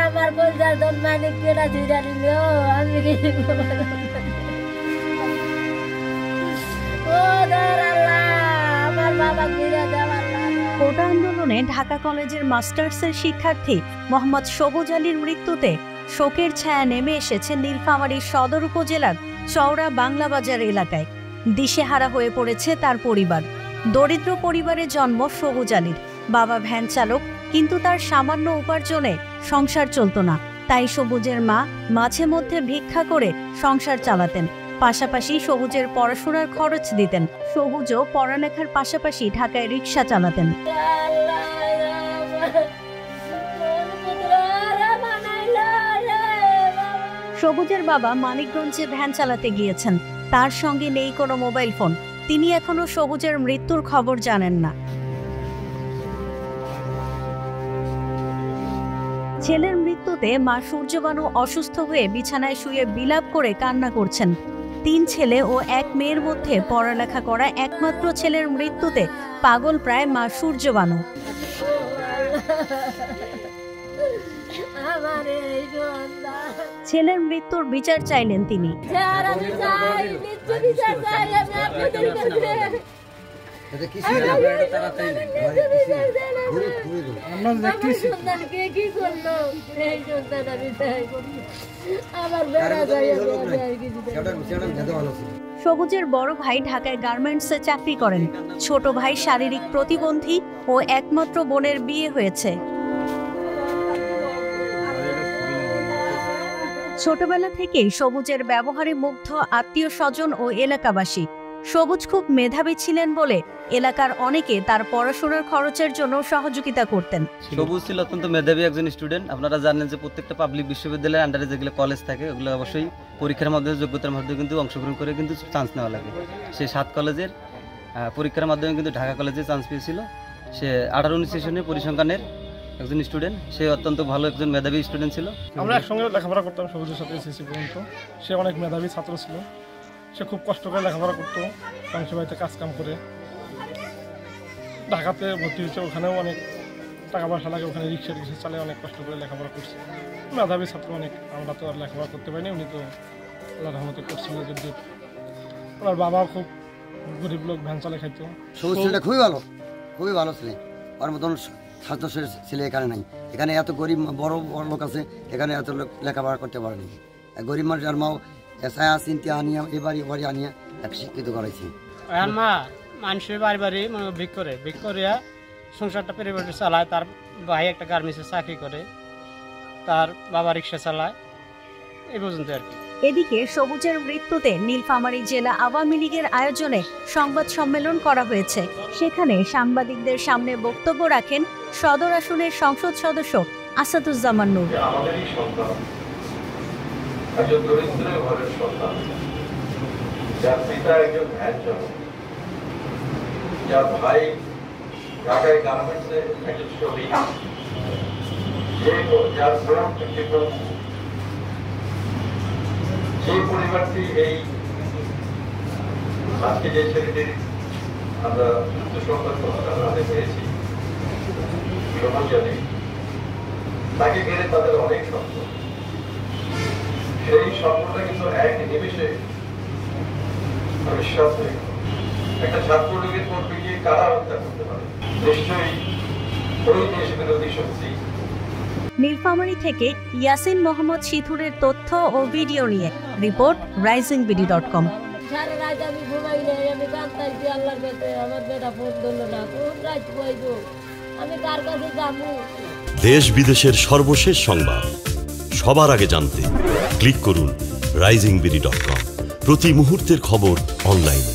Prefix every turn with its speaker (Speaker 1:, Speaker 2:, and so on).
Speaker 1: আমার বলজার দন মানিক কেনা ধীরা নিল আমি কি ও দর আল্লাহ আমার বাবা ধীরা দেওয়ার
Speaker 2: কোটা আন্দোলনে ঢাকা কলেজের মাস্টার্সের শিক্ষার্থী মোহাম্মদ সবুজ আলীর মৃত্যুতে শোকের ছায়া নেমে এসেছে নীলফামারী সদর উপজেলার চওড়া বাংলা বাজার এলাকায়। দিশেহারা হয়ে পড়েছে তার পরিবার। দরিদ্র পরিবারে জন্ম সবুজ আলীর। বাবা ভ্যান চালক, কিন্তু তার সামান্য উপার্জনে সংসার চলত না। তাই সবুজের মা মাঝে মধ্যে ভিক্ষা করে সংসার চালাতেন। পাশাপাশি সবুজের পড়াশোনার খরচ দিতেন। সবুজও পড়ালেখার পাশাপাশি ঢাকায় রিক্সা চালাতেন। সবুজের বাবা মানিকগঞ্জে ভ্যান চালাতে গিয়েছেন। তার সঙ্গে নেই কোনো মোবাইল ফোন। তিনি এখনো সবুজের মৃত্যুর খবর জানেন না। ছেলের মৃত্যুতে মা সূর্যবানু অসুস্থ হয়ে বিছানায় শুয়ে বিলাপ করে কান্না করছেন। 3 ছেলে ও 1 মেয়ের মধ্যে পড়ালেখা করা একমাত্র ছেলের মৃত্যুতে পাগল প্রায় মা সূর্যবানু। ছেলের মৃত্যুর বিচার চাইলেন তিনি। সবুজের বড় ভাই ঢাকায় গার্মেন্টসে চাকরি করেন। ছোট ভাই শারীরিক প্রতিবন্ধী ও একমাত্র বোনের বিয়ে হয়েছে। ছোটবেলা থেকেই সবুজের ব্যবহারে মুগ্ধ আত্মীয় স্বজন ও এলাকাবাসী। সবুজ খুব মেধাবী ছিলেন বলে এলাকার অনেকে তার পড়াশোনার খরচের জন্য সহযোগিতা করতেন।
Speaker 3: সবুজ ছিল অত্যন্ত মেধাবী একজন স্টুডেন্ট। আপনারা জানেন যে প্রত্যেকটা পাবলিক বিশ্ববিদ্যালয়ের আন্ডারে যেগুলো কলেজ থাকে ওগুলো অবশ্যই পরীক্ষার মাধ্যমে যোগ্যতার মাধ্যমে কিন্তু অংশগ্রহণ করে কিন্তু চান্স নেওয়া লাগে। সে 7 কলেজের পরীক্ষার মাধ্যমে কিন্তু ঢাকা কলেজে চান্স পেয়েছিল। সে 18-19 সেশনের পরিসংখ্যানের একজন স্টুডেন্ট। সে অত্যন্ত ভালো একজন মেধাবী স্টুডেন্ট ছিল।
Speaker 4: আমরা একসঙ্গে লেখাপড়া করতাম সবুজের সাথে এসএসসি পর্যন্ত। সে অনেক মেধাবী ছাত্র ছিল। সে খুব কষ্ট করে লেখাপড়া করতো, মানুষের বাড়িতে কাজকাম করে। ঢাকাতে ভর্তি হয়েছে, ওখানেও অনেক টাকা পয়সা লাগে, ওখানে রিক্সা চালিয়ে অনেক কষ্ট করে লেখাপড়া করছে। মেধাবী ছাত্র অনেক। আমরা তো আর লেখাপড়া করতে পারিনি, উনি তো আল্লাহ রহমতে করছিল। যদি ওনার বাবাও খুব গরিব লোক, ভ্যান চালে খাইতো।
Speaker 5: সবুজ ছেলেটা খুবই ভালো ছেলে। ওর মতন ছাত্র ছেলে এখানে নাই। এখানে এত গরিব বড় বড় লোক আছে, এখানে এত লোক লেখাপড়া করতে পারেনি। গরিব মানুষ আর মাও এসআইয়া চিন্তা আনিয়া এবারে আনিয়া এক শিক্ষিত করাইছে।
Speaker 6: মা মানুষের বাড়ি ভিক করিয়া সংসারটা পরিবার চালায়। তার ভাই একটা গার্মেন্টসে চাকরি করে, তার বাবা রিক্সা চালায়, এই পর্যন্ত আর কি।
Speaker 2: এদিকে সবুজের মৃত্যুতে নীলফামারী জেলা আওয়ামী লীগের আয়োজনে সংবাদ সম্মেলন করা হয়েছে। সেখানে সাংবাদিকদের সামনে বক্তব্য রাখেন সদর আসনের সংসদ সদস্য আসাদুজ্জামান নূর।
Speaker 7: একজন দরিদ্র ঘরের সন্তান, যার পিতা একজন ভ্যান চালক, যার ভাই ঢাকায় গার্মেন্টসে একজন শ্রমিক, যার বোন যে পরিবারটি এই আজকে যে ছেলেটির আমরা সংবাদ পেয়েছি সমাজে, তাকে ঘিরে তাদের অনেক স্বপ্ন। সেই স্বপ্নটা কিন্তু এক নিমেষে বিশ্বাস হয়ে গেল। একটা ছাত্রলীগের কর্মীকে কারা হত্যা করতে পারে? নিশ্চয়ই ওই দেশ বিরোধী শক্তি।
Speaker 2: নীলফামারী থেকে ইয়াসিন মোহাম্মদ সিথুরের তথ্য ও ভিডিও নিয়ে রিপোর্ট risingBD.com।
Speaker 1: সারা রাত আমি ঘুমাই নাই, আমি কাঁদতাছি আল্লাহর কাছে। আমার বেটা ফোন ধরলো না, কোন রাত পাইব, আমি কার কাছে যাবো?
Speaker 8: দেশ বিদেশের সর্বশেষ সংবাদ সবার আগে জানতে ক্লিক করুন risingBD.com। প্রতি মুহূর্তের খবর অনলাইনে।